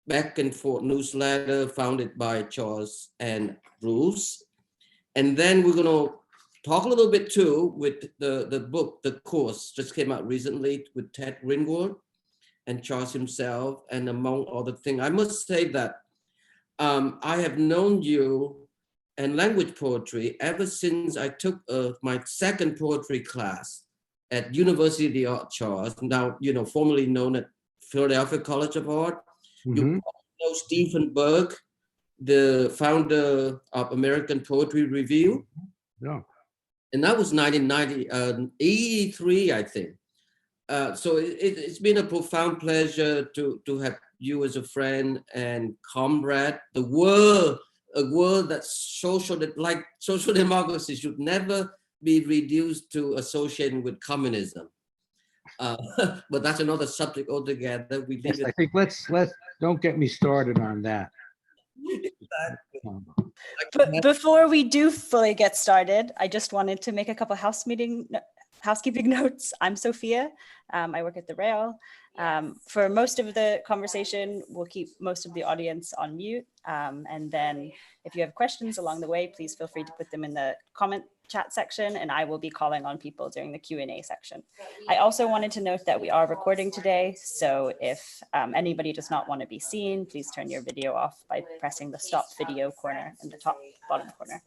back and forth newsletter founded by Charles and Bruce. And then we're going to talk a little bit too with the book, the course just came out recently with Ted Ringwald and Charles himself, and among other things. I must say that I have known you and language poetry ever since I took my second poetry class at University of the Arts, Charles, now, formerly known as Philadelphia College of Art. You know Stephen Berg, the founder of American Poetry Review. Yeah. And that was 1983, I think. So it's been a profound pleasure to have you as a friend and comrade. A world that social democracy should never be reduced to associating with communism. But that's another subject altogether. Yes, I think let's don't get me started on that. But before we do fully get started, I just wanted to make a couple housekeeping notes. I'm Sophia. I work at the Rail. For most of the conversation, we'll keep most of the audience on mute. And then if you have questions along the way, please feel free to put them in the comment chat section, and I will be calling on people during the Q&A section. I also wanted to note that we are recording today, so if anybody does not want to be seen, please turn your video off by pressing the stop video corner in the top bottom corner.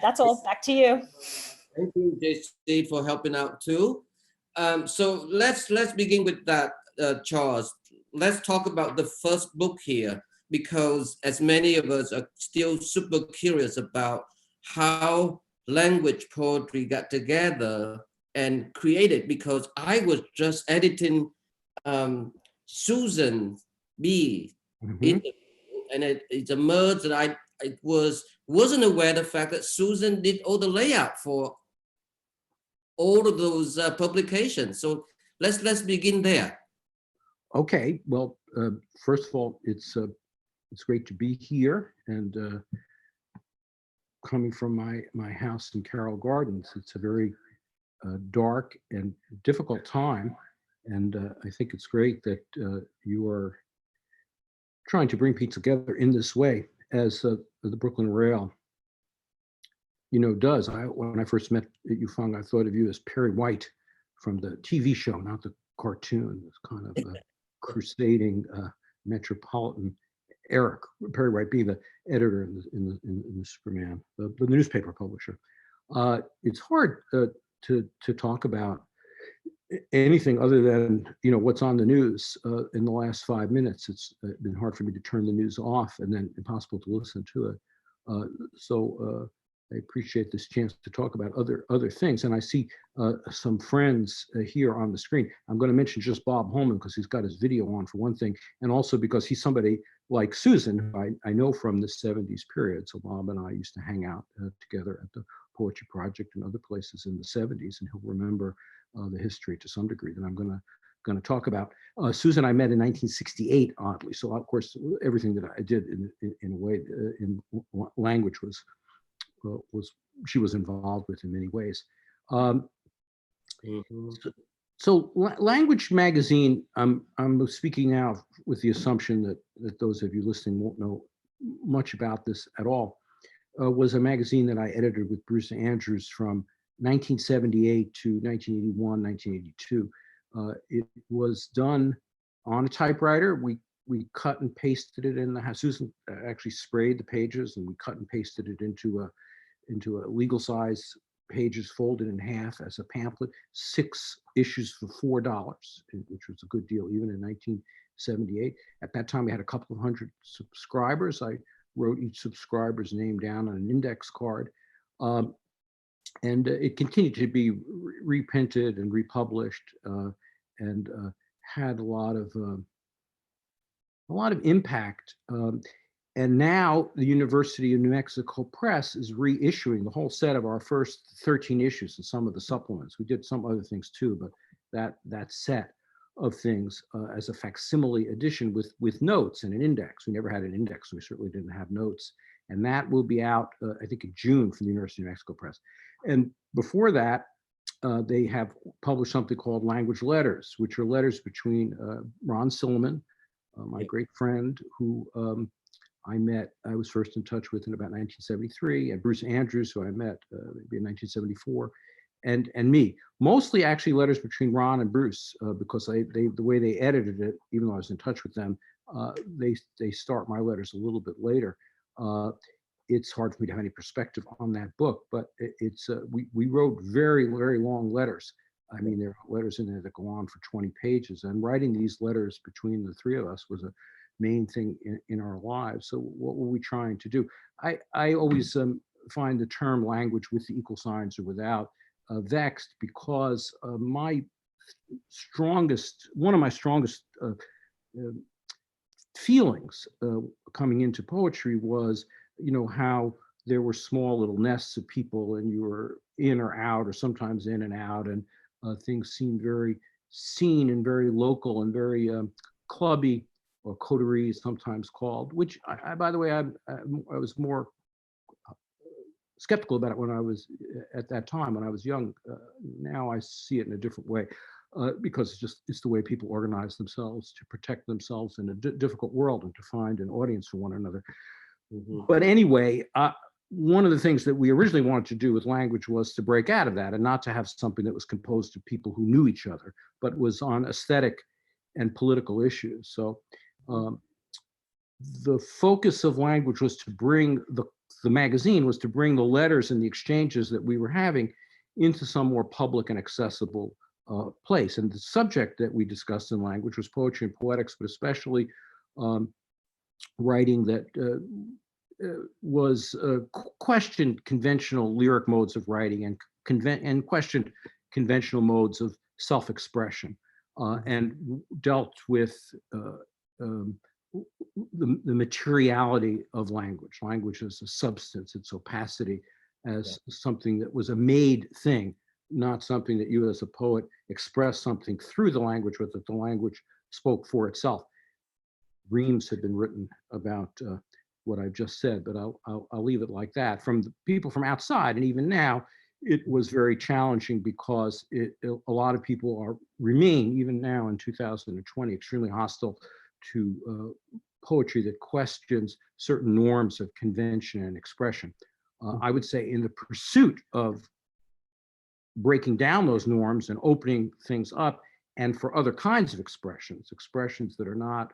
That's all, back to you. Thank you, JC, for helping out too. So let's begin with that, Charles. Let's talk about the first book here, because as many of us are still super curious about how language poetry got together and created, because I was just editing Susan B. interview, and it emerged that I wasn't aware of the fact that Susan did all the layout for all of those publications. So let's begin there. Okay, well, first of all, it's great to be here, and coming from my house in Carroll Gardens, it's a very dark and difficult time, and I think it's great that you are trying to bring people together in this way, as the Brooklyn Rail, does. When I first met you, Phong, I thought of you as Perry White from the TV show, not the cartoon. It's kind of a crusading metropolitan Eric, Perry White being the editor in the Superman, the newspaper publisher. It's hard to talk about anything other than what's on the news in the last 5 minutes. It's been hard for me to turn the news off, and then impossible to listen to it. So I appreciate this chance to talk about other things. And I see some friends here on the screen. I'm going to mention just Bob Holman because he's got his video on, for one thing, and also because he's somebody like Susan, who I know from the 70s period. So Bob and I used to hang out together at the Poetry Project and other places in the 70s, and he'll remember the history to some degree that I'm going to talk about. Susan I met in 1968, oddly. So of course, everything that I did in a way in language she was involved with in many ways. So Language Magazine, I'm speaking now with the assumption that those of you listening won't know much about this at all, was a magazine that I edited with Bruce Andrews from 1978 to 1981, 1982. It was done on a typewriter. We cut and pasted it in the house. Susan actually sprayed the pages, and we cut and pasted it into a legal size pages folded in half as a pamphlet, 6 issues for $4, which was a good deal even in 1978. At that time, we had a couple of hundred subscribers. I wrote each subscriber's name down on an index card. And it continued to be reprinted and republished, and had a lot of impact. And now the University of New Mexico Press is reissuing the whole set of our first 13 issues and some of the supplements. We did some other things too, but that set of things as a facsimile edition with notes and an index. We never had an index, so we certainly didn't have notes. And that will be out, I think, in June from the University of New Mexico Press. And before that, they have published something called Language Letters, which are letters between Ron Silliman, my great friend who I was first in touch with in about 1973, and Bruce Andrews, who I met maybe in 1974, and me. Mostly actually letters between Ron and Bruce, because the way they edited it, even though I was in touch with them, they start my letters a little bit later. It's hard for me to have any perspective on that book, but we wrote very, very long letters. I mean, there are letters in there that go on for 20 pages, and writing these letters between the three of us was a main thing in our lives. So what were we trying to do? I always find the term language with the equal signs or without vexed, because one of my strongest feelings coming into poetry was, how there were small little nests of people and you were in or out, or sometimes in and out, and things seemed very seen and very local and very clubby, or coterie sometimes called, which by the way, I was more skeptical about it when I was at that time, when I was young. Now I see it in a different way, because it's the way people organize themselves to protect themselves in a difficult world and to find an audience for one another. Mm-hmm. But anyway, one of the things that we originally wanted to do with language was to break out of that and not to have something that was composed of people who knew each other, but was on aesthetic and political issues. So the focus of language was to bring the magazine was to bring the letters and the exchanges that we were having into some more public and accessible place. And the subject that we discussed in language was poetry and poetics, but especially writing that was questioned conventional lyric modes of writing and questioned conventional modes of self-expression, and dealt with the materiality of language. Language as a substance, its opacity as something that was a made thing, not something that you as a poet expressed something through the language, but that the language spoke for itself. Reams had been written about what I've just said, but I'll leave it like that. From the people from outside, and even now, it was very challenging because a lot of people remain, even now in 2020, extremely hostile to poetry that questions certain norms of convention and expression. I would say in the pursuit of breaking down those norms and opening things up, and for other kinds of expressions that are not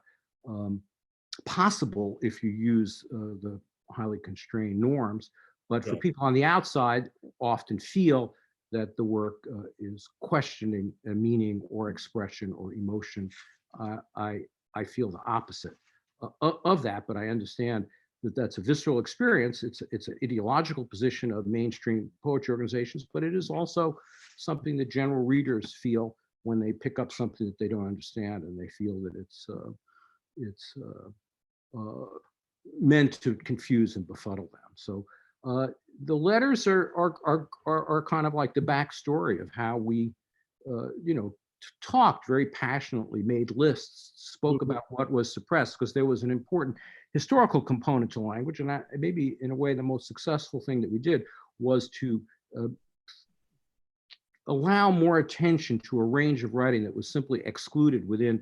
possible if you use the highly constrained norms, but for people on the outside often feel that the work is questioning a meaning or expression or emotion. I feel the opposite of that, but I understand that that's a visceral experience. It's an ideological position of mainstream poetry organizations, but it is also something that general readers feel when they pick up something that they don't understand, and they feel that it's meant to confuse and befuddle them. So the letters are kind of like the backstory of how we, talked very passionately, made lists, spoke about what was suppressed, because there was an important historical component to language. And maybe in a way, the most successful thing that we did was to allow more attention to a range of writing that was simply excluded within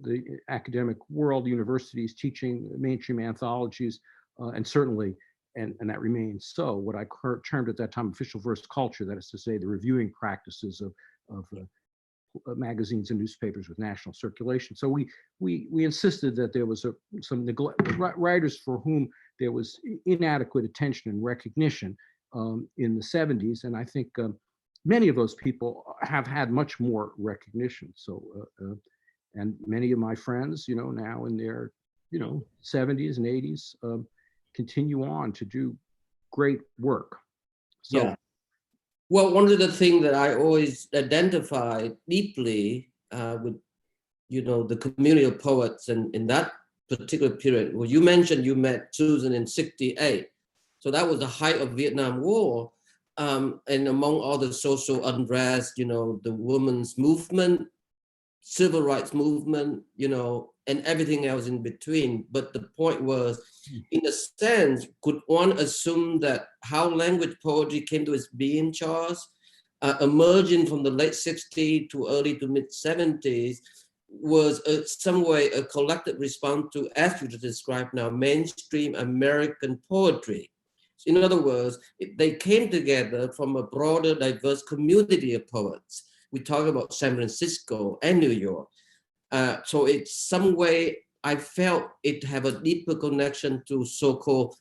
the academic world, universities teaching mainstream anthologies, and certainly, and that remains so, what I termed at that time official verse culture, that is to say the reviewing practices of magazines and newspapers with national circulation. So we insisted that there was some neglect, writers for whom there was inadequate attention and recognition in the 70s, and I think many of those people have had much more recognition. So and many of my friends, now in their 70s and 80s, continue on to do great work. So. Yeah. Well, one of the things that I always identify deeply with, the community of poets, and in that particular period, well, you mentioned you met Susan in '68, so that was the height of Vietnam War, and among all the social unrest, the women's movement, civil rights movement, and everything else in between. But the point was, in a sense, could one assume that how language poetry came to its being, Charles, emerging from the late '60s to early to mid '70s, was some way a collective response to, as you described now, mainstream American poetry. In other words, they came together from a broader, diverse community of poets. We talk about San Francisco and New York. So it's some way I felt it have a deeper connection to so-called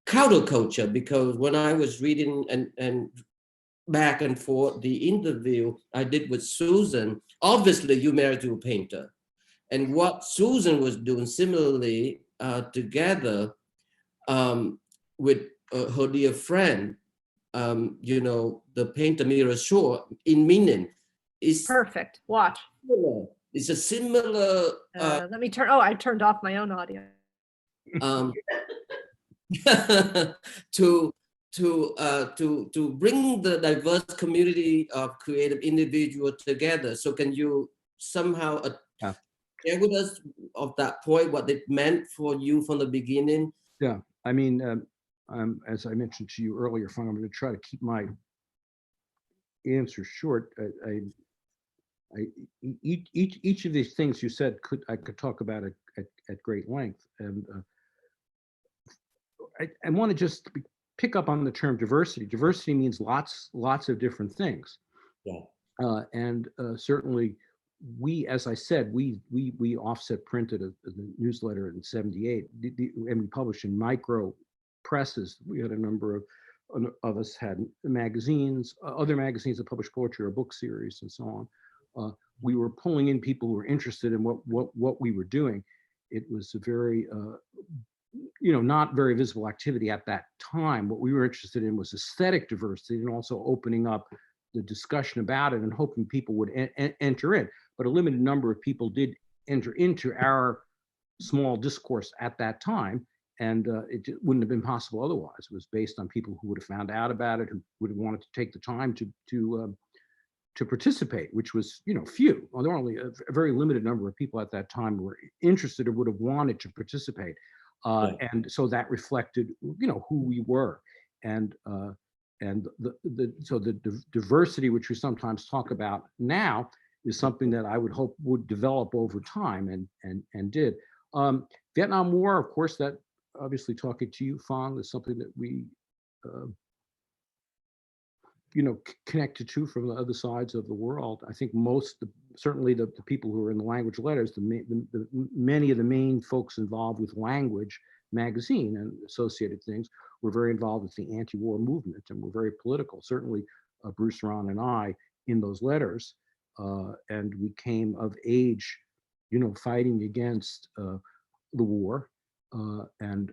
counterculture, because when I was reading and back and forth the interview I did with Susan, obviously you married to a painter. And what Susan was doing similarly together with her dear friend, you know, the painter erasure, in meaning is Perfect. Watch. similar. It's a similar. Let me turn. Oh, I turned off my own audio. To bring the diverse community of creative individuals together. So can you somehow share with us of that point, what it meant for you from the beginning? Yeah, I mean, as I mentioned to you earlier, Phong, I'm going to try to keep my answer short. Each of these things you said I could talk about at great length, and I want to just pick up on the term diversity. Diversity means lots of different things. Yeah. And certainly, as I said, we offset printed a newsletter in '78, and we published in micro presses. We had a number of us had magazines, other magazines that published poetry or book series and so on. We were pulling in people who were interested in what we were doing. It was a very not very visible activity at that time. What we were interested in was aesthetic diversity, and also opening up the discussion about it and hoping people would enter in. But a limited number of people did enter into our small discourse at that time, and it wouldn't have been possible otherwise. It was based on people who would have found out about it, who would have wanted to take the time to participate, which was few. Well, there were only a very limited number of people at that time who were interested or would have wanted to participate. And so that reflected, who we were, and the diversity which we sometimes talk about now is something that I would hope would develop over time, and did. Vietnam War, of course, that obviously talking to you, Phong, is something that we connected to from the other sides of the world. I think certainly the people who are in the language letters, many of the main folks involved with Language magazine and associated things were very involved with the anti-war movement and were very political. Certainly Bruce, Ron, and I in those letters, and we came of age, fighting against the war, and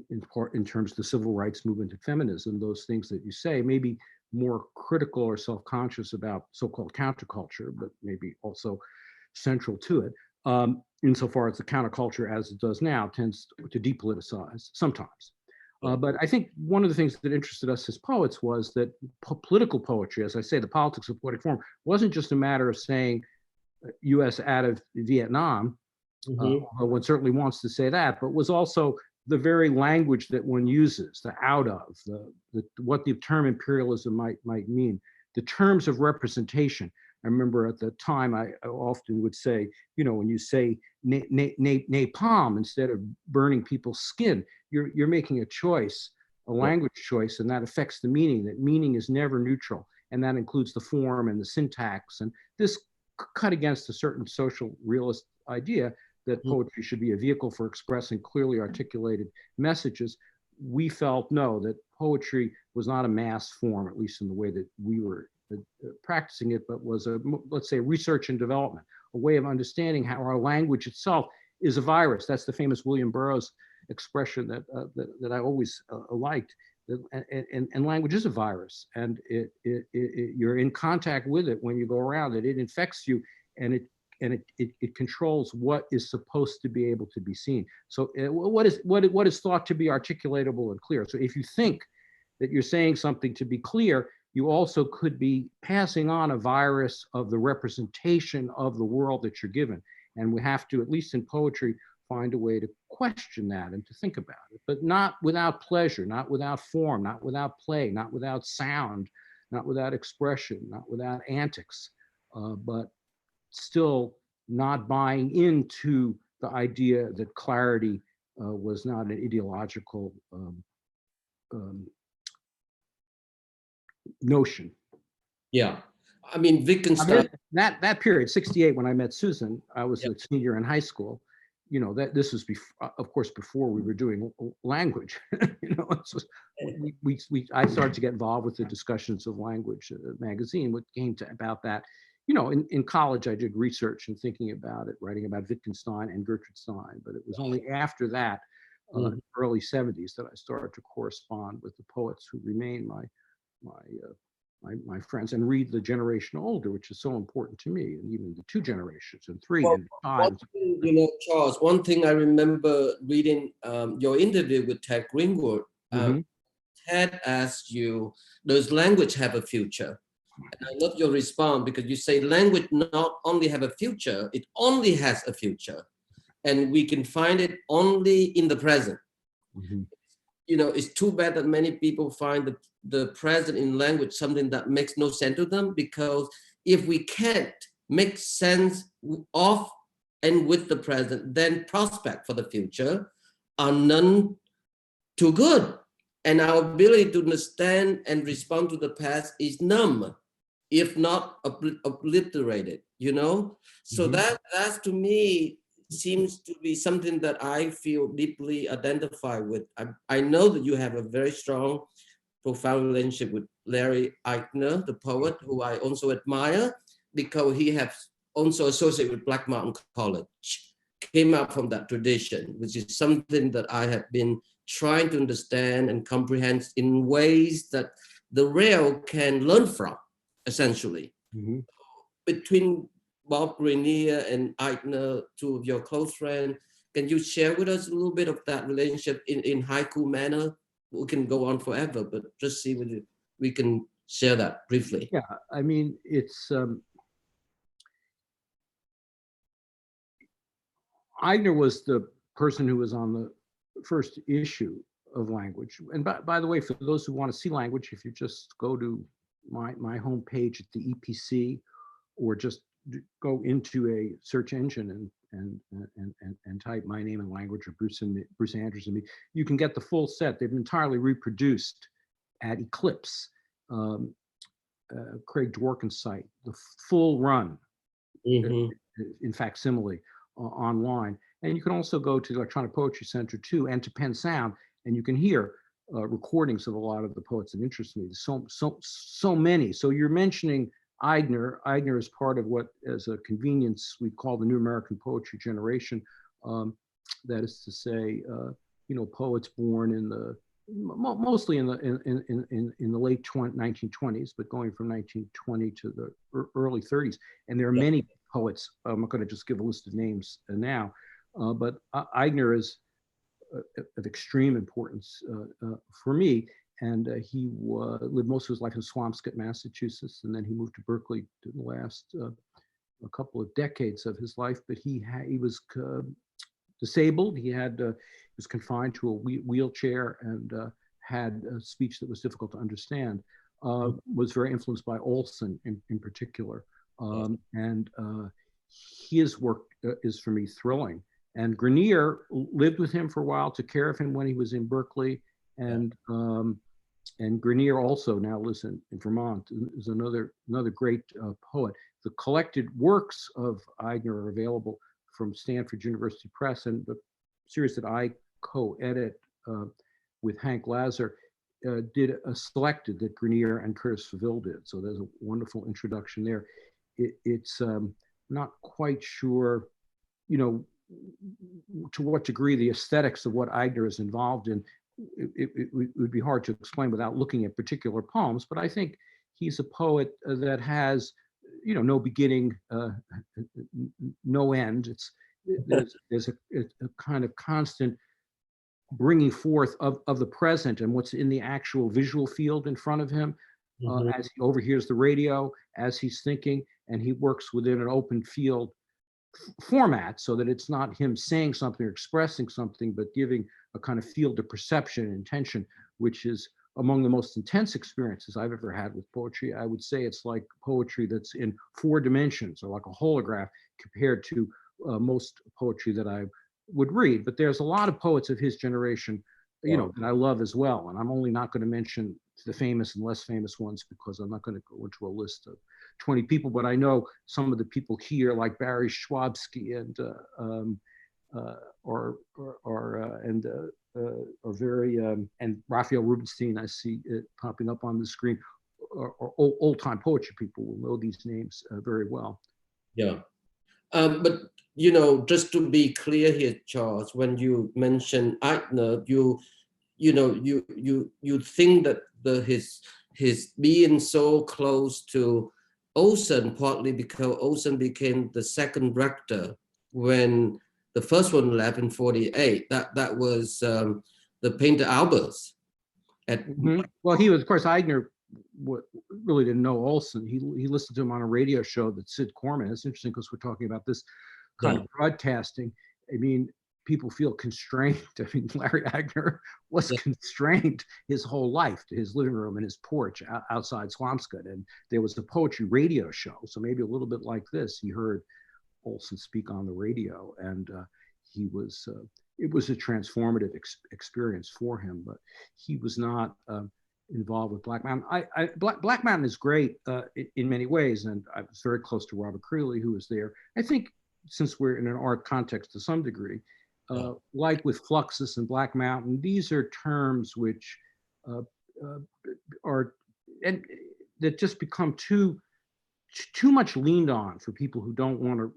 in terms of the civil rights movement and feminism, those things that you say, maybe more critical or self-conscious about so-called counterculture, but maybe also central to it, insofar as the counterculture, as it does now, tends to depoliticize sometimes. But I think one of the things that interested us as poets was that political poetry, as I say, the politics of poetic form, wasn't just a matter of saying U.S. out of Vietnam, although one certainly wants to say that, but was also the very language that one uses, the out of, what the term imperialism might mean, the terms of representation. I remember at the time I often would say, when you say napalm instead of burning people's skin, you're making a choice, a language choice, and that affects the meaning. That meaning is never neutral, and that includes the form and the syntax. And this cut against a certain social realist idea that poetry should be a vehicle for expressing clearly articulated messages. We felt, no, that poetry was not a mass form, at least in the way that we were practicing it, but was let's say, research and development, a way of understanding how our language itself is a virus. That's the famous William Burroughs expression that I always liked. And language is a virus, and you're in contact with it when you go around it. It infects you, and it controls what is supposed to be able to be seen. So what is thought to be articulatable and clear. So if you think that you're saying something to be clear, you also could be passing on a virus of the representation of the world that you're given. And we have to, at least in poetry, find a way to question that and to think about it, but not without pleasure, not without form, not without play, not without sound, not without expression, not without antics, but still not buying into the idea that clarity was not an ideological notion. Yeah. I mean, I Wittgenstein. mean, that period, 68, when I met Susan, I was Yep. a senior in high school. You know, that this was before, of course, before we were doing language. You know, I started to get involved with the discussions of language magazine. What came to about that, you know, in college, I did research and thinking about it, writing about Wittgenstein and Gertrude Stein. But it was only after that, early 70s, that I started to correspond with the poets who remain my friends, and read the generation older, which is so important to me, and even the 2 generations and 3 Well, and 5. thing, you know, Charles, one thing I remember reading your interview with Ted Greenwood. Ted asked you, does language have a future? And I love your response, because you say language not only have a future, it only has a future. And we can find it only in the present. You know, it's too bad that many people find the present in language something that makes no sense to them, because if we can't make sense of and with the present, then prospect for the future are none too good. And our ability to understand and respond to the past is numb, if not obliterated, you know? So that's to me seems to be something that I feel deeply identified with. I know that you have a very strong, profound relationship with Larry Eichner, the poet, who I also admire, because he has also associated with Black Mountain College, came up from that tradition, which is something that I have been trying to understand and comprehend in ways that the rail can learn from, essentially. Between Bob Grenier and Eichner, 2 of your close friends, can you share with us a little bit of that relationship in haiku manner? We can go on forever, but just see whether we can share that briefly. Yeah, I mean, it's Eigner was the person who was on the first issue of language. And by the way, for those who want to see language, if you just go to my homepage at the EPC, or just go into a search engine and type my name and language, or Bruce Andrews and me, you can get the full set. They've been entirely reproduced at Eclipse, Craig Dworkin's site, the full run, in facsimile, online. And you can also go to the Electronic Poetry Center too, and to PennSound, and you can hear recordings of a lot of the poets that interest me. So many. So you're mentioning Eigner. Eigner is part of what, as a convenience, we call the New American Poetry Generation. That is to say, you know, poets born in the mostly in the late 1920s, but going from 1920 to the early 30s. And there are many poets. I'm not going to just give a list of names now, but Eigner is of extreme importance for me. And he lived most of his life in Swampscott, Massachusetts, and then he moved to Berkeley to the last a couple of decades of his life. But he was disabled. He was confined to a wheelchair, and had a speech that was difficult to understand. Was very influenced by Olson in particular, and his work is for me thrilling. And Grenier lived with him for a while, took care of him when he was in Berkeley, and Grenier also now lives in Vermont, is another great poet. The collected works of Eigner are available from Stanford University Press, and the series that I co-edit with Hank Lazar did a selected that Grenier and Curtis Faville did. So there's a wonderful introduction there. It's not quite sure, you know, to what degree the aesthetics of what Eigner is involved in. It would be hard to explain without looking at particular poems, but I think he's a poet that has, you know, no beginning, no end. There's a kind of constant bringing forth of the present and what's in the actual visual field in front of him, as he overhears the radio, as he's thinking, and he works within an open field format, so that it's not him saying something or expressing something, but giving a kind of field of perception and intention, which is among the most intense experiences I've ever had with poetry. I would say it's like poetry that's in 4 dimensions, or like a holograph, compared to most poetry that I would read. But there's a lot of poets of his generation, you know, that I love as well. And I'm only not going to mention the famous and less famous ones, because I'm not going to go into a list of 20 people. But I know some of the people here, like Barry Schwabsky and are very, and Raphael Rubenstein, I see it popping up on the screen, or old-time poetry people will know these names very well. Yeah. But, you know, just to be clear here, Charles, when you mention Eitner, you think that his being so close to Olson, partly because Olson became the second rector when the first one left in 48. That was the painter Albers. Well, he was, of course, Eigner really didn't know Olson. He listened to him on a radio show that Sid Corman. It's interesting because we're talking about this kind of broadcasting. I mean, people feel constrained. I mean, Larry Eigner was constrained his whole life to his living room and his porch outside Swampscott. And there was a poetry radio show. So maybe a little bit like this, he heard Olson speak on the radio, and he was, it was a transformative experience for him, but he was not involved with Black Mountain. Black Mountain is great in many ways, and I was very close to Robert Creeley, who was there. I think since we're in an art context to some degree, like with Fluxus and Black Mountain, these are terms which are, and that just become too much leaned on for people who don't want to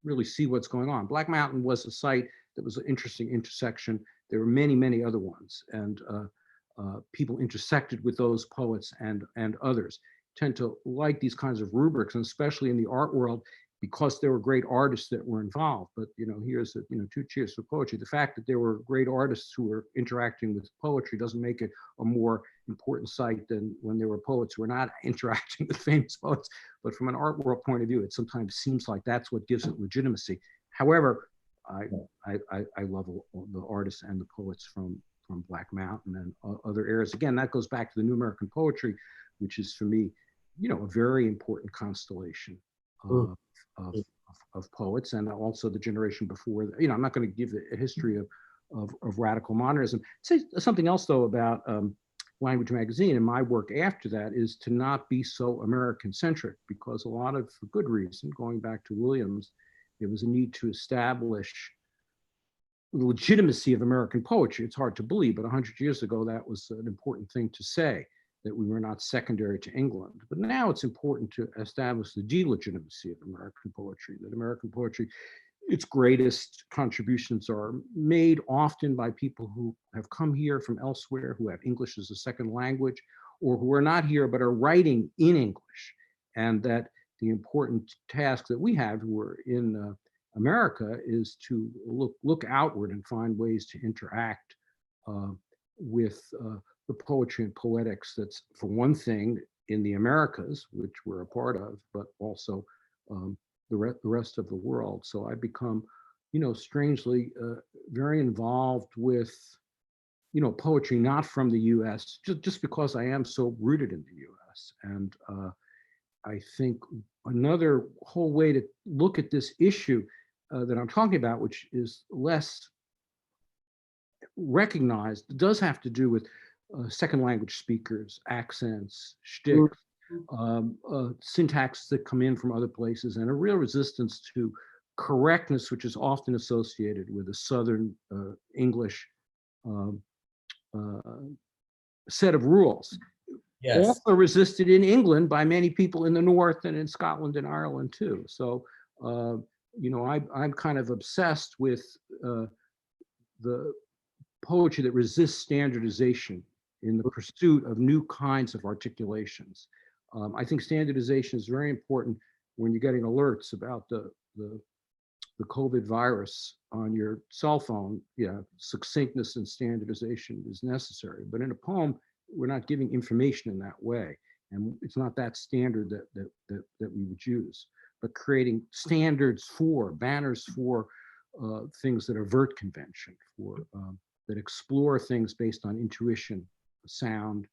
really see what's going on. Black Mountain was a site that was an interesting intersection. There were many, many other ones, and people intersected with those poets and others. Tend to like these kinds of rubrics, and especially in the art world, because there were great artists that were involved. But you know, here's a, 2 cheers for poetry. The fact that there were great artists who were interacting with poetry doesn't make it a more important site than when there were poets who were not interacting with famous poets. But from an art world point of view, it sometimes seems like that's what gives it legitimacy. However, I love the artists and the poets from Black Mountain and other eras. Again, that goes back to the New American Poetry, which is for me, a very important constellation of poets, and also the generation before. I'm not going to give a history of radical modernism. Say something else though about Language Magazine and my work after that is to not be so American-centric, because a lot of, for good reason, going back to Williams, there was a need to establish the legitimacy of American poetry. It's hard to believe, but 100 years ago, that was an important thing to say, that we were not secondary to England. But now it's important to establish the delegitimacy of American poetry, that American poetry, its greatest contributions are made often by people who have come here from elsewhere, who have English as a second language, or who are not here but are writing in English. And that the important task that we have who are in America is to look outward and find ways to interact with the poetry and poetics that's, for one thing, in the Americas, which we're a part of, but also the rest of the world. So I become, strangely very involved with, poetry not from the U.S., just because I am so rooted in the U.S. And I think another whole way to look at this issue that I'm talking about, which is less recognized, does have to do with second language speakers, accents, shtick, syntax that come in from other places, and a real resistance to correctness, which is often associated with a Southern English set of rules. Yes. Also resisted in England by many people in the North and in Scotland and Ireland too. So, I'm kind of obsessed with the poetry that resists standardization in the pursuit of new kinds of articulations. I think standardization is very important when you're getting alerts about the COVID virus on your cell phone. Yeah, succinctness and standardization is necessary. But in a poem, we're not giving information in that way. And it's not that standard that we would use, but creating standards for, banners for things that avert convention, for that explore things based on intuition sound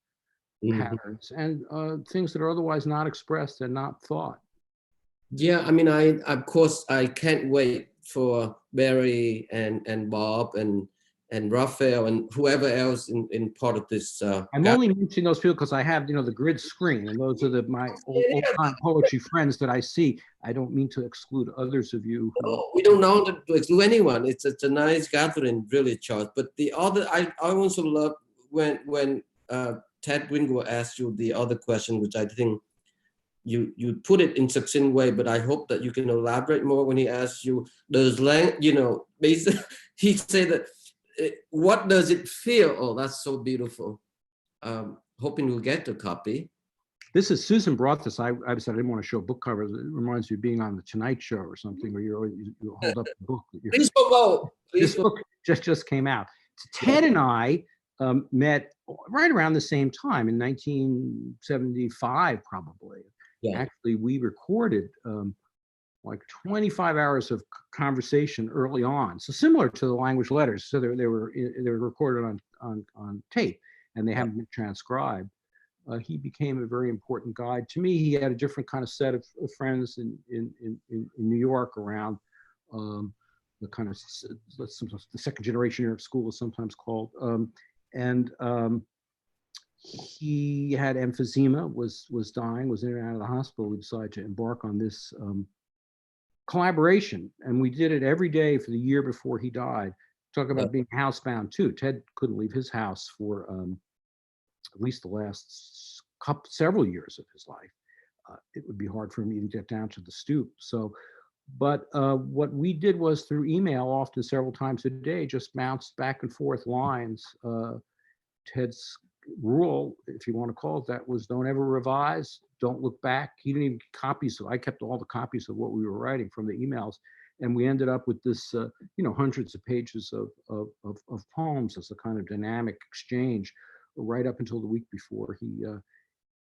Mhm. patterns and things that are otherwise not expressed and not thought. Yeah, I mean, I of course I can't wait for Barry and Bob and Raphael and whoever else in part of this. I'm only mentioning those people because I have, the grid screen, and those are my old-time poetry friends that I see. I don't mean to exclude others of you. We don't know to exclude anyone. It's a nice gathering, really, Charles. But the other, I also love when Ted Wingo asked you the other question, which I think you put it in succinct way, but I hope that you can elaborate more when he asks you, basically, he said that, what does it feel? Oh, that's so beautiful. Hoping we'll get the copy. This is Susan brought this. I said I didn't want to show book covers. It reminds me of being on the Tonight Show or something, where you hold up the book. Please promote. This book just came out. Ted and I met right around the same time in 1975, probably. Yeah. Actually, we recorded like 25 hours of conversation early on. So similar to the language letters. So they were recorded on tape, and they haven't been transcribed. He became a very important guide to me. He had a different kind of set of friends in New York around the kind of the second generation New York school is sometimes called. He had emphysema, was dying, was in and out of the hospital. We decided to embark on this collaboration, and we did it every day for the year before he died. Talk about being housebound too. Ted couldn't leave his house for at least the last several years of his life. It would be hard for him to get down to the stoop. So, but what we did was through email, often several times a day, just bounced back and forth lines. Ted's rule, if you want to call it that, was don't ever revise, don't look back. He didn't even copies, so I kept all the copies of what we were writing from the emails, and we ended up with this, hundreds of pages of poems as a kind of dynamic exchange, right up until the week before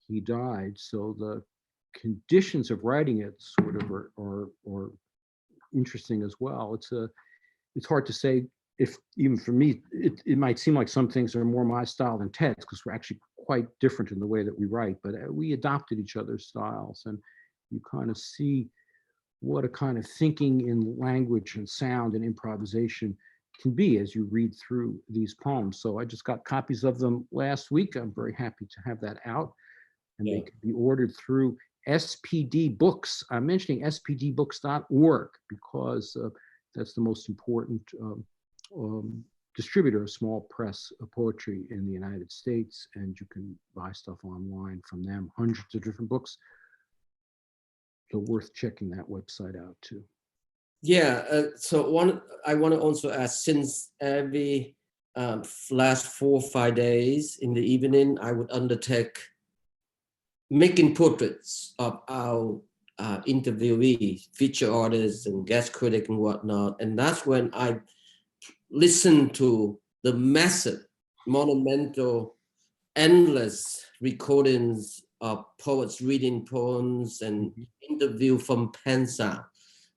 he died. So the conditions of writing it sort of are interesting as well. It's hard to say. If even for me, it might seem like some things are more my style than Ted's, because we're actually quite different in the way that we write, but we adopted each other's styles, and you kind of see what a kind of thinking in language and sound and improvisation can be as you read through these poems. So I just got copies of them last week. I'm very happy to have that out, and they can be ordered through SPD Books. I'm mentioning spdbooks.org because that's the most important distributor of small press poetry in the United States, and you can buy stuff online from them, hundreds of different books. So worth checking that website out too. Yeah, so I want to also ask, since every last 4 or 5 days in the evening, I would undertake making portraits of our interviewees, feature artists and guest critic and whatnot, and that's when I listen to the massive, monumental, endless recordings of poets reading poems and interview from PennSound.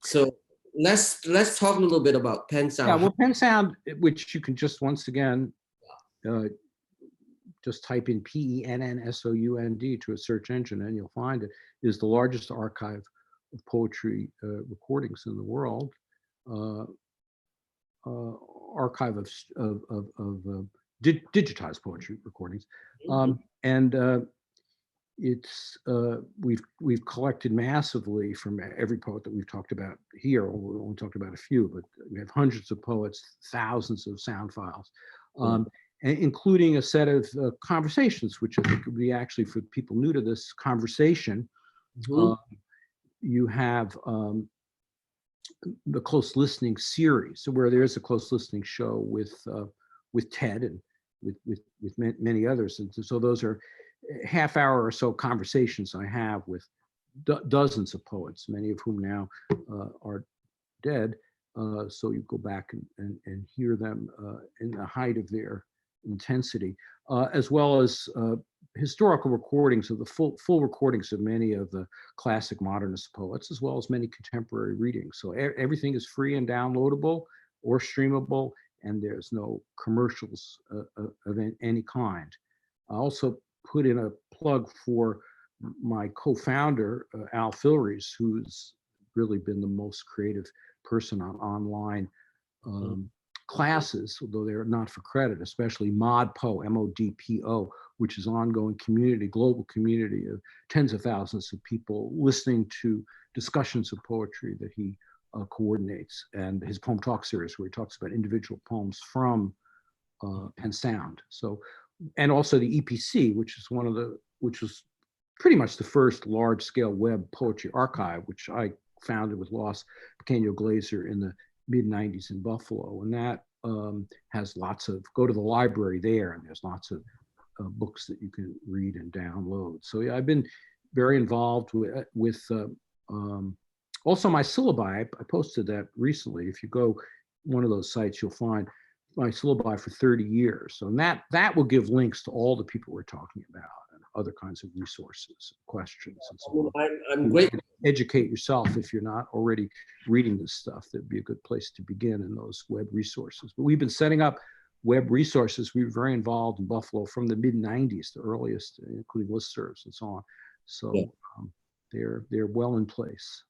So let's talk a little bit about PennSound. Yeah, well, PennSound, which you can just once again just type in PennSound to a search engine and you'll find it, is the largest archive of poetry recordings in the world. Archive of digitized poetry recordings, and it's we've collected massively from every poet that we've talked about here. We only talked about a few, but we have hundreds of poets, thousands of sound files, including a set of conversations, which I think would be actually for people new to this conversation. You have the close listening series, so where there is a close listening show with Ted and with many others, and so those are half-hour or so conversations I have with dozens of poets, many of whom now are dead. So you go back and hear them in the height of their intensity, as well as historical recordings of the full recordings of many of the classic modernist poets, as well as many contemporary readings. So everything is free and downloadable or streamable, and there's no commercials of any kind. I also put in a plug for my co-founder, Al Filreys, who's really been the most creative person on online classes, although they're not for credit, especially ModPo, MODPO, which is an ongoing community, global community of tens of thousands of people listening to discussions of poetry that he coordinates, and his poem talk series where he talks about individual poems from PennSound. So, and also the EPC, which was pretty much the first large-scale web poetry archive, which I founded with Los Pequeño Glazer in the mid-90s in Buffalo. And that has lots of, go to the library there, and there's lots of books that you can read and download. So yeah, I've been very involved with also my syllabi. I posted that recently. If you go one of those sites, you'll find my syllabi for 30 years. So that will give links to all the people we're talking about and other kinds of resources, questions, and so on. I'm great. Educate yourself if you're not already reading this stuff. That'd be a good place to begin in those web resources. But we've been setting up web resources. We were very involved in Buffalo from the mid-90s, the earliest, including listservs and so on. So yeah. They're well in place.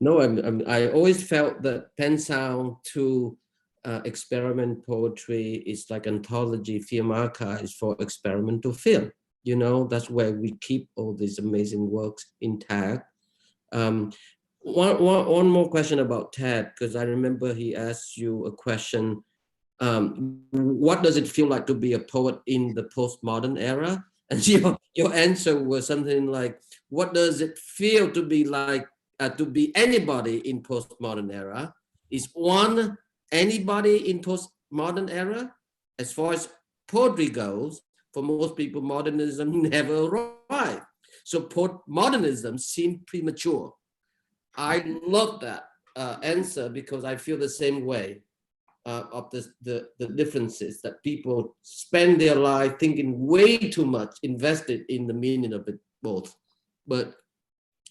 No, I always felt that PennSound to experiment poetry is like anthology film archives for experimental film. You know, that's where we keep all these amazing works intact. One more question about Ted, because I remember he asked you a question. What does it feel like to be a poet in the postmodern era? And your answer was something like, what does it feel to be like to be anybody in postmodern era? Is one anybody in postmodern era? As far as poetry goes, for most people, modernism never arrived. So postmodernism seemed premature. I love that answer because I feel the same way of the differences that people spend their life thinking way too much, invested in the meaning of it both. But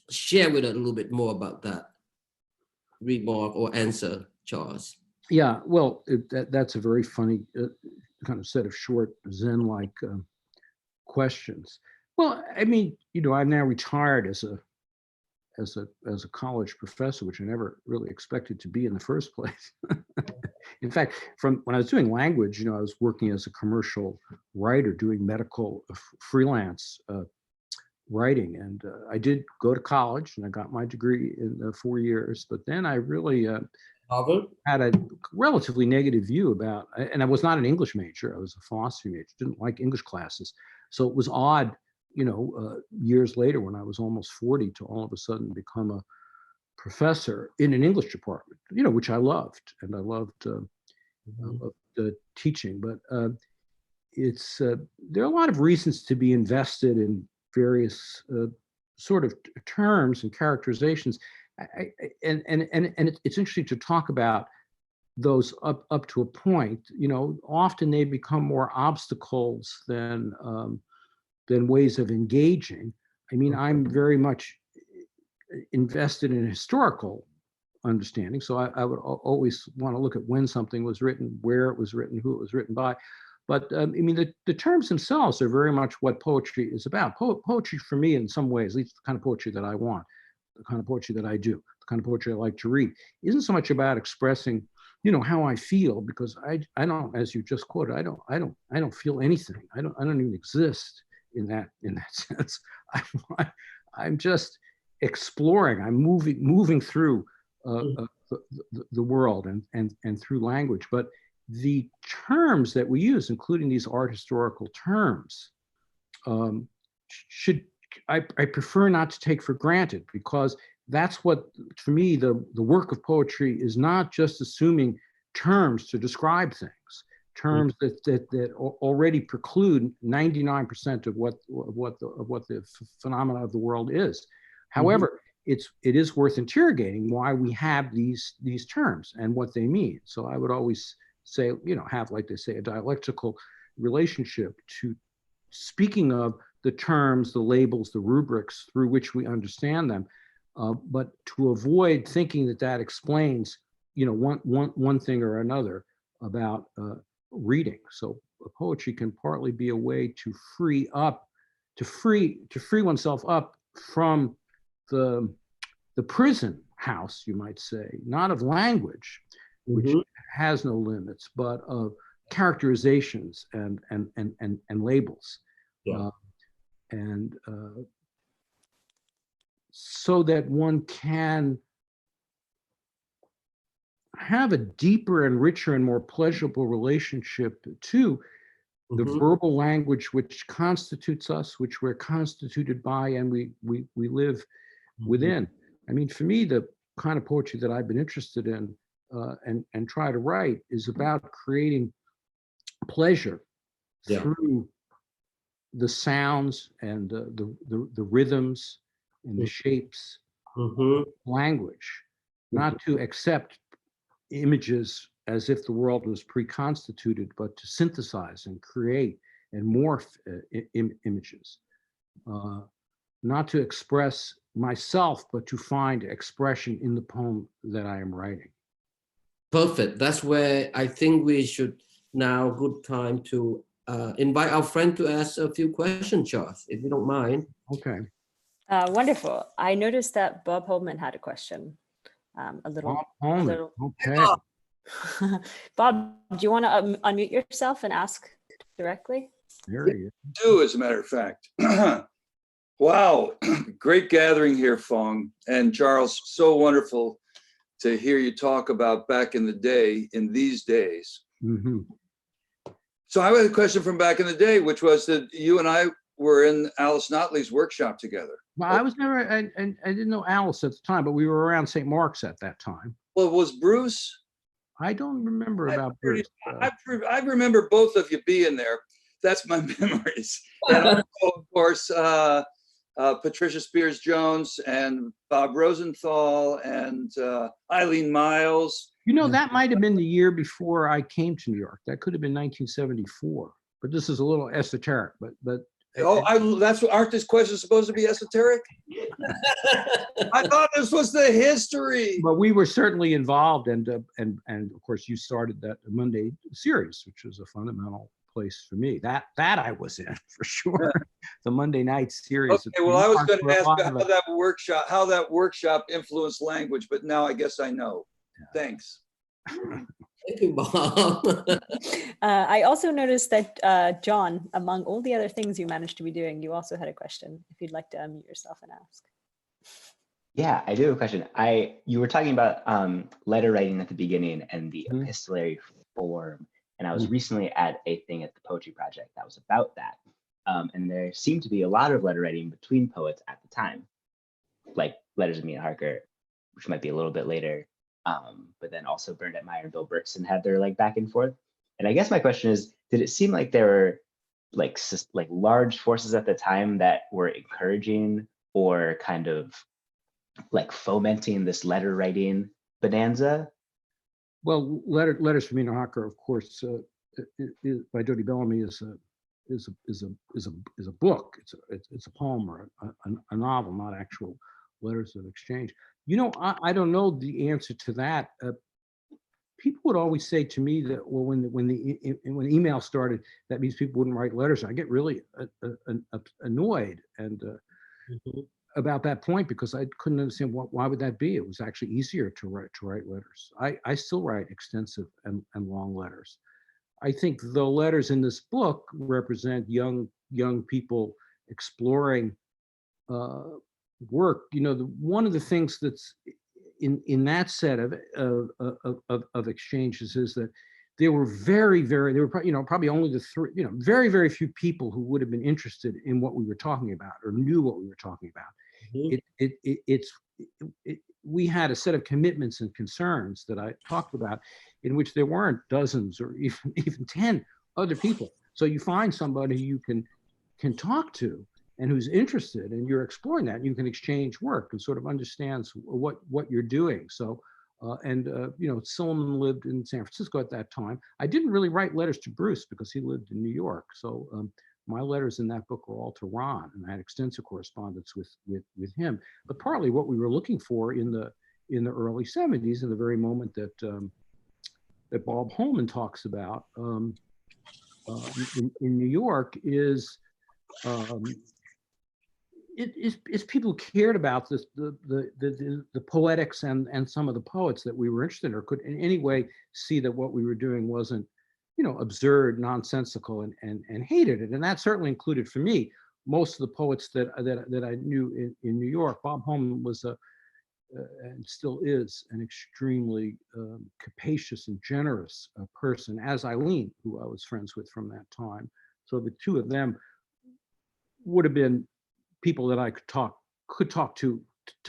share with us a little bit more about that remark or answer, Charles. Yeah, well, that's a very funny kind of set of short Zen-like questions. Well, I mean, you know, I'm now retired as a college professor, which I never really expected to be in the first place. In fact, from when I was doing language, you know, I was working as a commercial writer, doing medical freelance writing, and I did go to college, and I got my degree in 4 years. But then I really had a relatively negative view about, and I was not an English major, I was a philosophy major, didn't like English classes. So it was odd, you know, years later when I was almost 40 to all of a sudden become a professor in an English department, you know, which I loved, and I loved the teaching. But it's there are a lot of reasons to be invested in various sort of terms and characterizations. And it's interesting to talk about those up to a point. You know, often they become more obstacles than ways of engaging. I mean, I'm very much invested in historical understanding, so I would always want to look at when something was written, where it was written, who it was written by. But I mean, the terms themselves are very much what poetry is about. Poetry for me, in some ways, at least the kind of poetry that I want, the kind of poetry that I do, the kind of poetry I like to read, isn't so much about expressing, you know, how I feel, because I don't, as you just quoted, I don't feel anything. I don't even exist in that sense. I'm just exploring. I'm moving through the world and through language. But the terms that we use, including these art historical terms, I prefer not to take for granted, because that's what, for me, the work of poetry is not just assuming terms to describe things, terms that already preclude 99% of what the phenomena of the world is. However, it is worth interrogating why we have these terms and what they mean. So I would always say, you know, have, like they say, a dialectical relationship to speaking of the terms, the labels, the rubrics through which we understand them, but to avoid thinking that explains, you know, one thing or another about reading. So poetry can partly be a way to free oneself up from the prison house, you might say, not of language, which has no limits, but of characterizations and labels. Yeah. So that one can have a deeper and richer and more pleasurable relationship to the verbal language which constitutes us, which we're constituted by, and we live within. I mean, for me, the kind of poetry that I've been interested in and try to write is about creating pleasure through the sounds and the rhythms and the shapes of language, not to accept images as if the world was pre-constituted, but to synthesize and create and morph images. Not to express myself, but to find expression in the poem that I am writing. Perfect. That's where I think we should now, good time to invite our friend to ask a few questions, Charles, if you don't mind. Okay. Wonderful. I noticed that Bob Holman had a question. Bob Holman. Okay. Bob, do you want to unmute yourself and ask directly? There he is. Do, as a matter of fact. Wow, great gathering here, Phong and Charles. So wonderful to hear you talk about back in the day, in these days. So I had a question from back in the day, which was that you and I were in Alice Notley's workshop together. Well, I was never, and I didn't know Alice at the time, but we were around St. Mark's at that time. Well, was Bruce? I don't remember about Bruce. I remember both of you being there. That's my memories. And also, of course, Patricia Spears Jones and Bob Rosenthal and Eileen Miles. You know, that might have been the year before I came to New York. That could have been 1974. But this is a little esoteric. But that's what, aren't these questions supposed to be esoteric? I thought this was the history. But we were certainly involved, and of course you started that Monday series, which was a fundamental place for me. That I was in for sure. The Monday night series. Okay, well, I was going to ask how that workshop influenced language, but now I guess I know. Yeah. Thanks. Thank you, Bob. I also noticed that John, among all the other things you managed to be doing, you also had a question. If you'd like to unmute yourself and ask. Yeah, I do have a question. You were talking about letter writing at the beginning and the epistolary form, and I was recently at a thing at the Poetry Project that was about that. And there seemed to be a lot of letter writing between poets at the time, like Letters of Mina Harker, which might be a little bit later. But then also Bernadette Meyer and Bill Berkson had their back and forth. And I guess my question is, did it seem like there were like large forces at the time that were encouraging or kind of like fomenting this letter writing bonanza? Well, Letters from Mina Harker, of course, by Jody Bellamy is a book. It's a poem or a novel, not actual letters of exchange. You know, I don't know the answer to that. People would always say to me that, well, when email started, that means people wouldn't write letters. I get really annoyed and about that point, because I couldn't understand why would that be. It was actually easier to write letters. I still write extensive and long letters. I think the letters in this book represent young people exploring work. You know, one of the things that's in that set of exchanges is that there were probably only the three, very few people who would have been interested in what we were talking about or knew what we were talking about. We had a set of commitments and concerns that I talked about, in which there weren't dozens or even 10 other people. So you find somebody you can talk to and who's interested, and you're exploring that, and you can exchange work and sort of understands what you're doing. So, Silliman lived in San Francisco at that time. I didn't really write letters to Bruce because he lived in New York. So my letters in that book were all to Ron, and I had extensive correspondence with him. But partly what we were looking for in the early 70s, in the very moment that that Bob Holman talks about in New York is people cared about this, the poetics and some of the poets that we were interested in, or could in any way see that what we were doing wasn't, absurd, nonsensical, and hated it. And that certainly included for me most of the poets that I knew in New York. Bob Holman was and still is an extremely capacious and generous person, as Eileen, who I was friends with from that time. So the two of them would have been people that I could talk to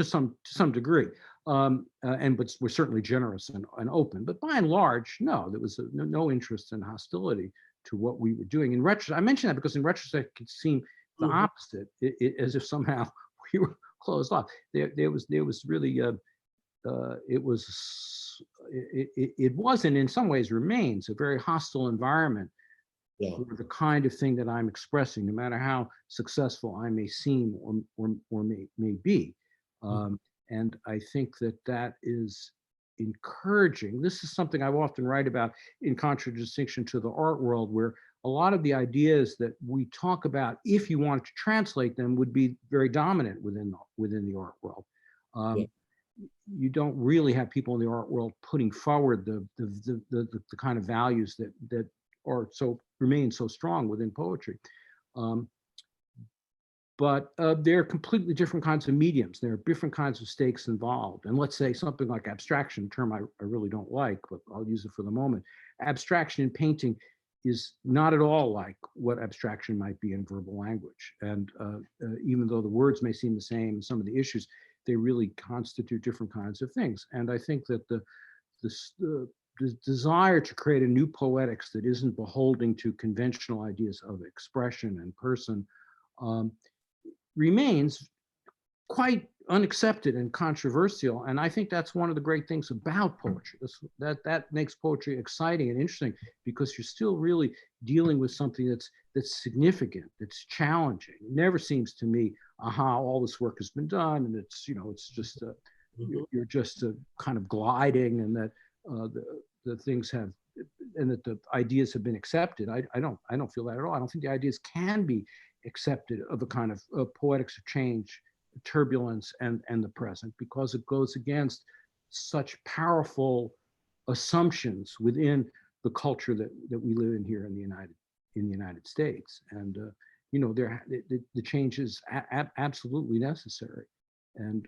some degree, but were certainly generous and open. But by and large, no, there was no interest and hostility to what we were doing. In retrospect, I mention that because in retrospect, it could seem the opposite, as if somehow we were closed off. There was really it was and in some ways remains a very hostile environment for the kind of thing that I'm expressing, no matter how successful I may seem or may be. And I think that is encouraging. This is something I often write about in contradistinction to the art world, where a lot of the ideas that we talk about, if you wanted to translate them, would be very dominant within the art world. You don't really have people in the art world putting forward the kind of values that are remain so strong within poetry. But they're completely different kinds of mediums. There are different kinds of stakes involved. And let's say something like abstraction, a term I really don't like, but I'll use it for the moment. Abstraction in painting is not at all like what abstraction might be in verbal language. And even though the words may seem the same, some of the issues, they really constitute different kinds of things. And I think that the desire to create a new poetics that isn't beholden to conventional ideas of expression and person remains quite unaccepted and controversial. And I think that's one of the great things about poetry. That makes poetry exciting and interesting, because you're still really dealing with something that's significant, that's challenging. It never seems to me, all this work has been done, and it's just you're just kind of gliding, and that the things have, and that the ideas have been accepted. I don't feel that at all. I don't think the ideas can be accepted of a kind of poetics of change, turbulence, and the present, because it goes against such powerful assumptions within the culture that we live in here in the United States. And the change is absolutely necessary, and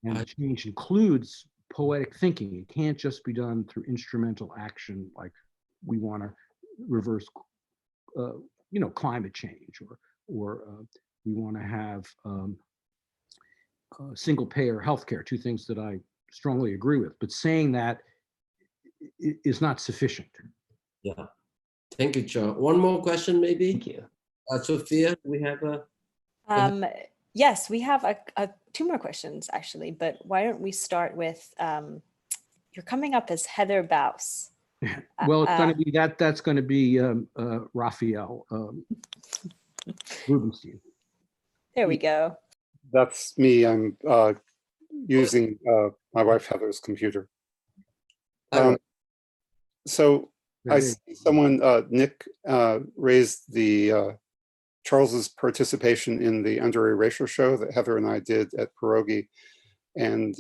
the change includes poetic thinking. It can't just be done through instrumental action, like we want to reverse climate change, or we want to have single payer healthcare, two things that I strongly agree with. But saying that is not sufficient. Yeah. Thank you, Charles. One more question, maybe? Thank you. Sophia, we have a... Yes, we have two more questions, actually, but why don't we start with, you're coming up as Heather Vows. Well, it's going to be that's going to be Raphael Rubenstein. There we go. That's me. I'm using my wife Heather's computer. So I see someone, Nick, raised the Charles's participation in the Under Erasure show that Heather and I did at Pierogi, and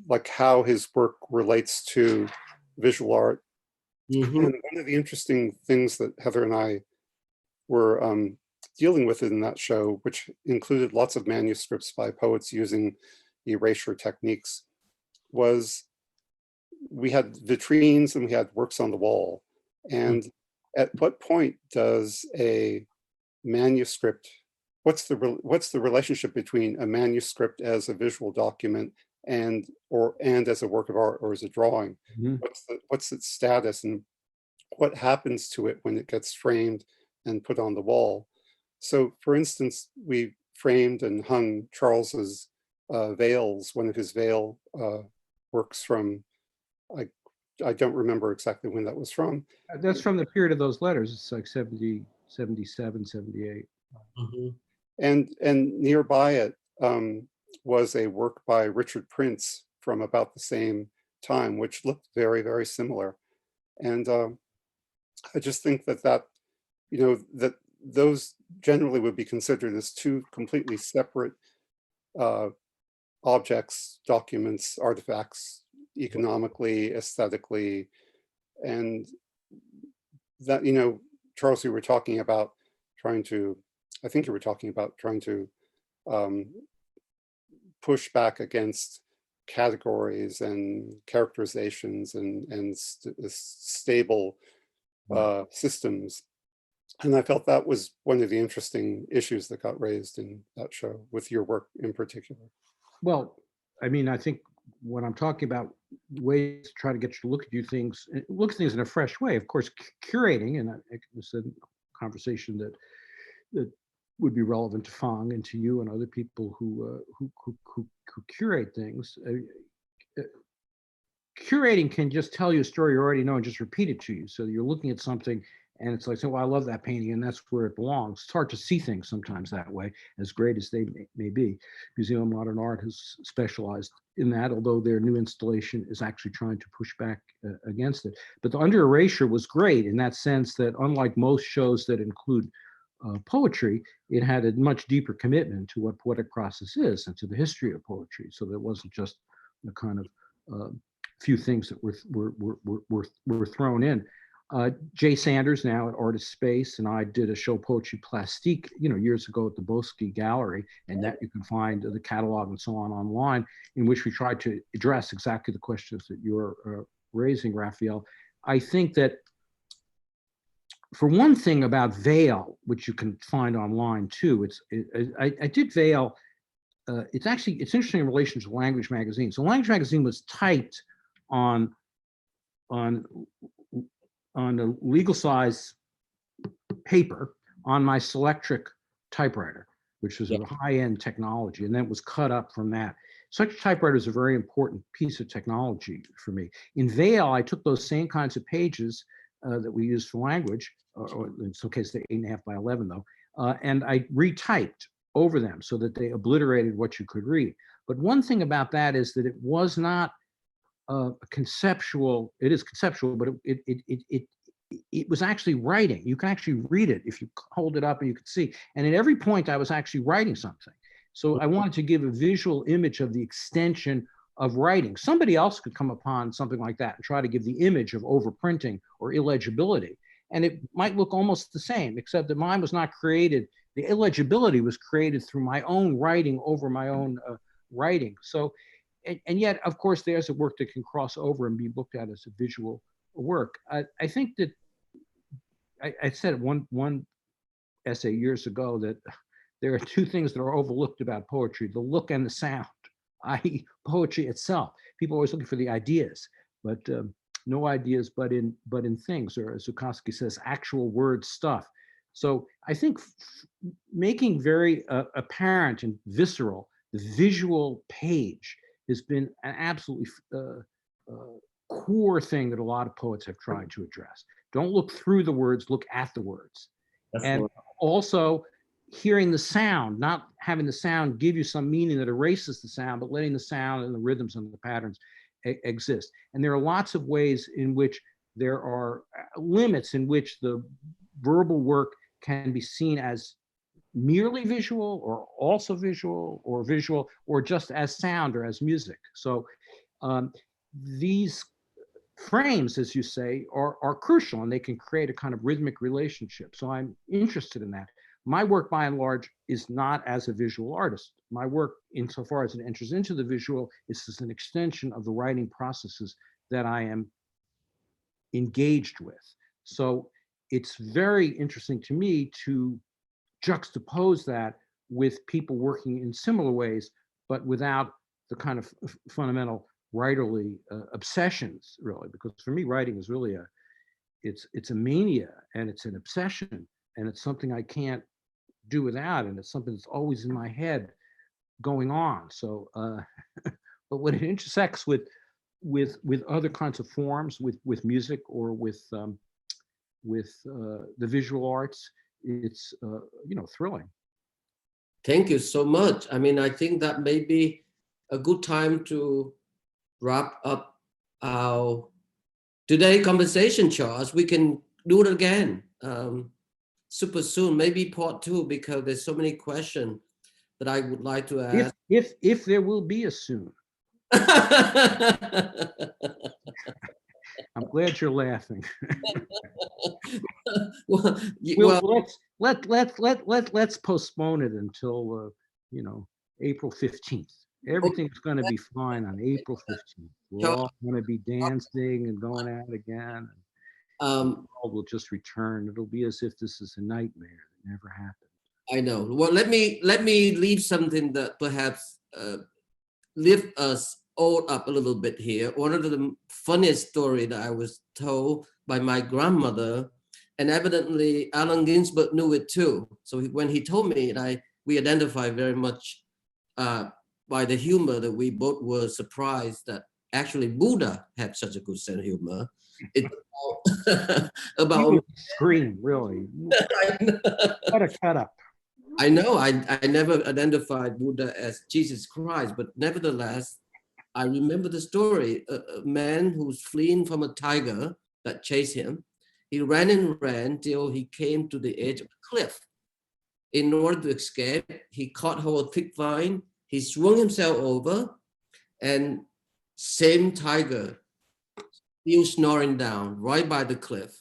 like how his work relates to visual art. And one of the interesting things that Heather and I were dealing with in that show, which included lots of manuscripts by poets using erasure techniques, was we had vitrines and we had works on the wall. And at what point does a manuscript, what's the relationship between a manuscript as a visual document and as a work of art, or as a drawing? What's its status, and what happens to it when it gets framed and put on the wall? So for instance, we framed and hung Charles's Veils, one of his veil works from, I don't remember exactly when that was from. That's from the period of those letters. It's like 70, 77, 78. And nearby it was a work by Richard Prince from about the same time, which looked very, very similar. And I just think that you know, that those generally would be considered as two completely separate objects, documents, artifacts, economically, aesthetically, and that, you know, Charles, you were talking about trying to, I think you were talking about trying to push back against categories and characterizations and stable systems. And I felt that was one of the interesting issues that got raised in that show with your work in particular. Well, I mean, I think when I'm talking about ways to try to get you to look at things in a fresh way, of course, curating, and it's a conversation that would be relevant to Phong and to you and other people who curate things. Curating can just tell you a story you already know and just repeat it to you. So you're looking at something and it's like, oh, well, I love that painting and that's where it belongs. It's hard to see things sometimes that way, as great as they may be. Museum of Modern Art has specialized in that, although their new installation is actually trying to push back against it. But the Under Erasure was great in that sense that unlike most shows that include poetry, it had a much deeper commitment to what poetic process is and to the history of poetry. So there wasn't just the kind of few things that were thrown in. Jay Sanders, now at Artist Space, and I did a show, Poetry Plastique, you know, years ago at the Boski Gallery, and that you can find the catalog and so on online, in which we tried to address exactly the questions that you're raising, Raphael. I think that for one thing about Veil, which you can find online too, I did Veil. It's interesting in relation to Language Magazine. So Language Magazine was typed on a legal size paper on my Selectric typewriter, which was a high-end technology, and then it was cut up from that. Such a typewriter is a very important piece of technology for me. In Veil, I took those same kinds of pages that we use for language, or in some cases they're 8.5 by 11 though, and I retyped over them so that they obliterated what you could read. But one thing about that is that it was not conceptual. It is conceptual, but it was actually writing. You can actually read it if you hold it up and you can see. And at every point I was actually writing something. So I wanted to give a visual image of the extension of writing. Somebody else could come upon something like that and try to give the image of overprinting or illegibility. And it might look almost the same, except that mine was not created. The illegibility was created through my own writing over my own writing. So, and yet, of course, there's a work that can cross over and be looked at as a visual work. I think that I said one essay years ago that there are two things that are overlooked about poetry: the look and the sound, i.e. poetry itself. People are always looking for the ideas, but no ideas but in things, or as Zukowski says, actual word stuff. So I think making very apparent and visceral the visual page has been an absolutely core thing that a lot of poets have tried to address. Don't look through the words, look at the words. And also hearing the sound, not having the sound give you some meaning that erases the sound, but letting the sound and the rhythms and the patterns exist. And there are lots of ways in which there are limits in which the verbal work can be seen as merely visual or also visual or just as sound or as music. So these frames, as you say, are crucial, and they can create a kind of rhythmic relationship. So I'm interested in that. My work, by and large, is not as a visual artist. My work, insofar as it enters into the visual, is as an extension of the writing processes that I am engaged with. So it's very interesting to me to juxtapose that with people working in similar ways, but without the kind of fundamental writerly obsessions, really, because for me, writing is really it's a mania, and it's an obsession, and it's something I can't do without, and it's something that's always in my head going on. So, but when it intersects with other kinds of forms, with music or with the visual arts, it's thrilling. Thank you so much. I mean, I think that may be a good time to wrap up our today conversation, Charles. We can do it again super soon, maybe part 2, because there's so many questions that I would like to ask. If there will be a soon. I'm glad you're laughing. well, Let's postpone it until April 15th. Everything's going to be fine on April 15th. We're all going to be dancing and going out again. All will just return. It'll be as if this is a nightmare that never happened. I know. Well, let me leave something that perhaps lift us all up a little bit here. One of the funniest story that I was told by my grandmother, and evidently Allen Ginsberg knew it too. So when he told me, and we identified very much by the humor that we both were surprised that actually Buddha had such a good sense of humor. It's about scream, really. What a cut up. I know, I never identified Buddha as Jesus Christ, but nevertheless, I remember the story. A man who's fleeing from a tiger that chased him. He ran and ran till he came to the edge of the cliff. In order to escape, he caught hold of a thick vine. He swung himself over, and same tiger still snoring down right by the cliff.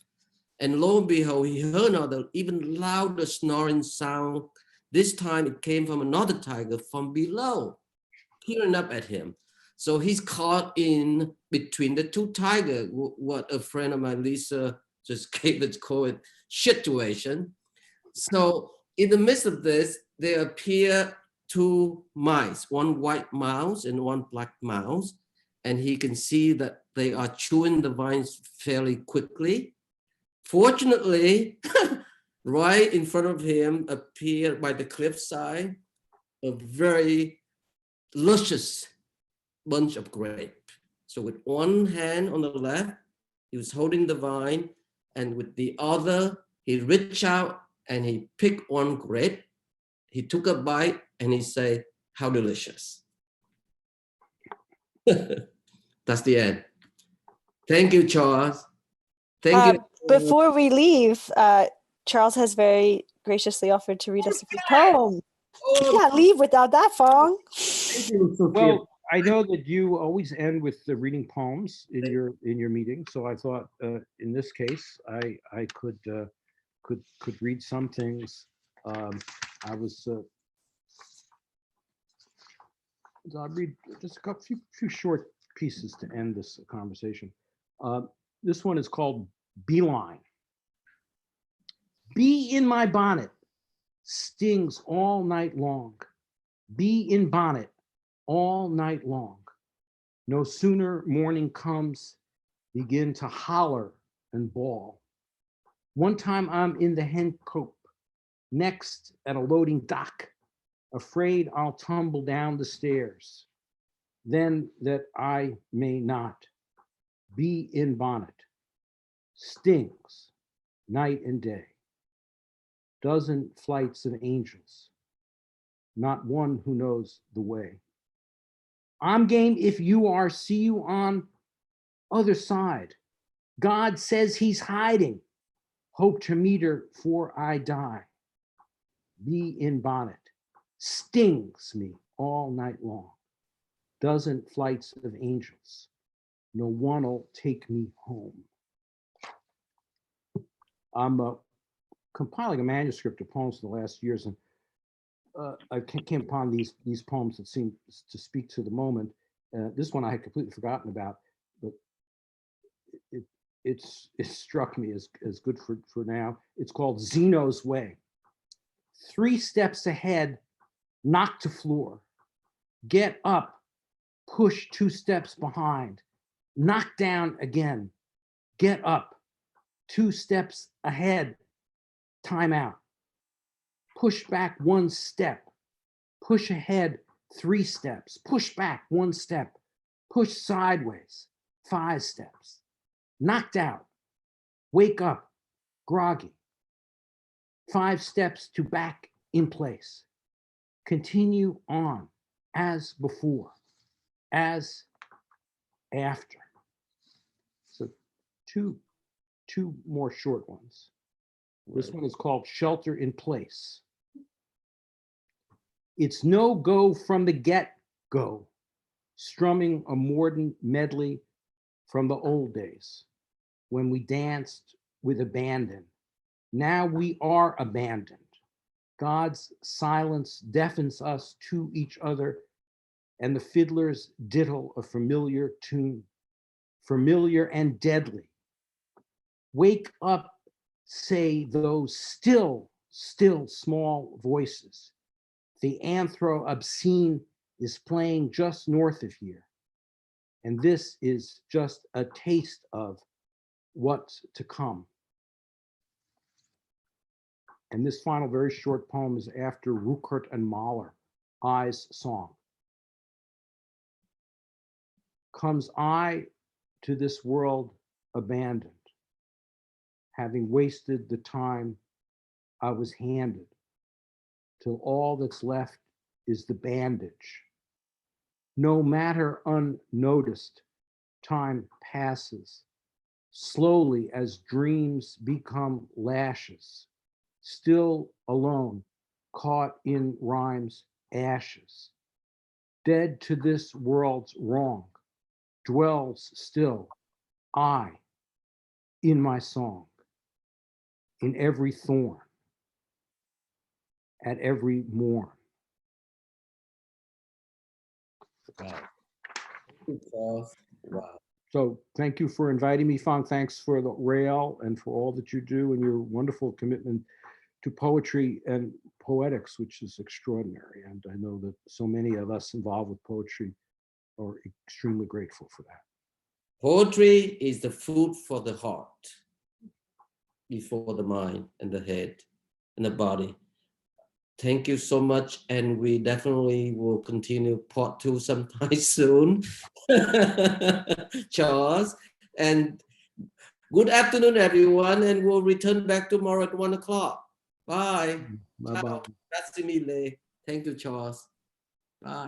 And lo and behold, he heard another even louder snoring sound. This time it came from another tiger from below, peering up at him. So he's caught in between the two tigers, what a friend of mine, Lisa, just gave it, call it situation. So in the midst of this, there appear two mice, one white mouse and one black mouse. And he can see that they are chewing the vines fairly quickly. Fortunately, right in front of him appeared by the cliffside a very luscious bunch of grapes. So with one hand on the left, he was holding the vine, and with the other, he reached out and he picked one grape. He took a bite and he said, "How delicious." That's the end. Thank you, Charles. Thank you. Before we leave, Charles has very graciously offered to read us a few poems. You can't leave without that, Phong. Thank you, Sophia. Well, I know that you always end with the reading poems in your meeting, so I thought in this case I could read some things. I'll read just a few short pieces to end this conversation. This one is called Beeline. Bee in my bonnet stings all night long. Bee in bonnet all night long. No sooner morning comes, begin to holler and bawl. One time I'm in the hen coop, next at a loading dock, afraid I'll tumble down the stairs. Then that I may not. Bee in bonnet stings night and day. Dozen flights of angels, not one who knows the way. I'm game if you are, see you on other side. God says he's hiding. Hope to meet her before I die. Bee in bonnet stings me all night long. Dozen flights of angels, no one'll take me home. I'm compiling a manuscript of poems for the last years, and I came upon these poems that seem to speak to the moment. This one I had completely forgotten about, but it struck me as good for now. It's called Zeno's Way. 3 steps ahead, knock to floor. Get up, push 2 steps behind. Knock down again. Get up, 2 steps ahead. Time out. Push back 1 step. Push ahead 3 steps. Push back 1 step. Push sideways 5 steps. Knocked out. Wake up, groggy. 5 steps to back in place. Continue on as before, as after. two more short ones. This one is called Shelter in Place. It's no go from the get-go, strumming a modern medley from the old days when we danced with abandon. Now we are abandoned. God's silence deafens us to each other, and the fiddlers diddle a familiar tune, familiar and deadly. Wake up, say those still small voices. The anthro obscene is playing just north of here. And this is just a taste of what's to come. And this final very short poem is after Ruckert and Mahler, I's song. Comes I to this world abandoned, having wasted the time I was handed, till all that's left is the bandage. No matter unnoticed, time passes, slowly as dreams become lashes, still alone, caught in rhyme's ashes. Dead to this world's wrong, dwells still I in my song, in every thorn, at every morn. Wow. Wow. So thank you for inviting me, Phong. Thanks for the rail and for all that you do and your wonderful commitment to poetry and poetics, which is extraordinary. And I know that so many of us involved with poetry are extremely grateful for that. Poetry is the food for the heart before the mind and the head and the body. Thank you so much. And we definitely will continue part 2 sometime soon. Charles. And good afternoon, everyone. And we'll return back tomorrow at 1 o'clock. Bye. Bye-bye. Ciao. Grazie mille. Thank you, Charles. Bye.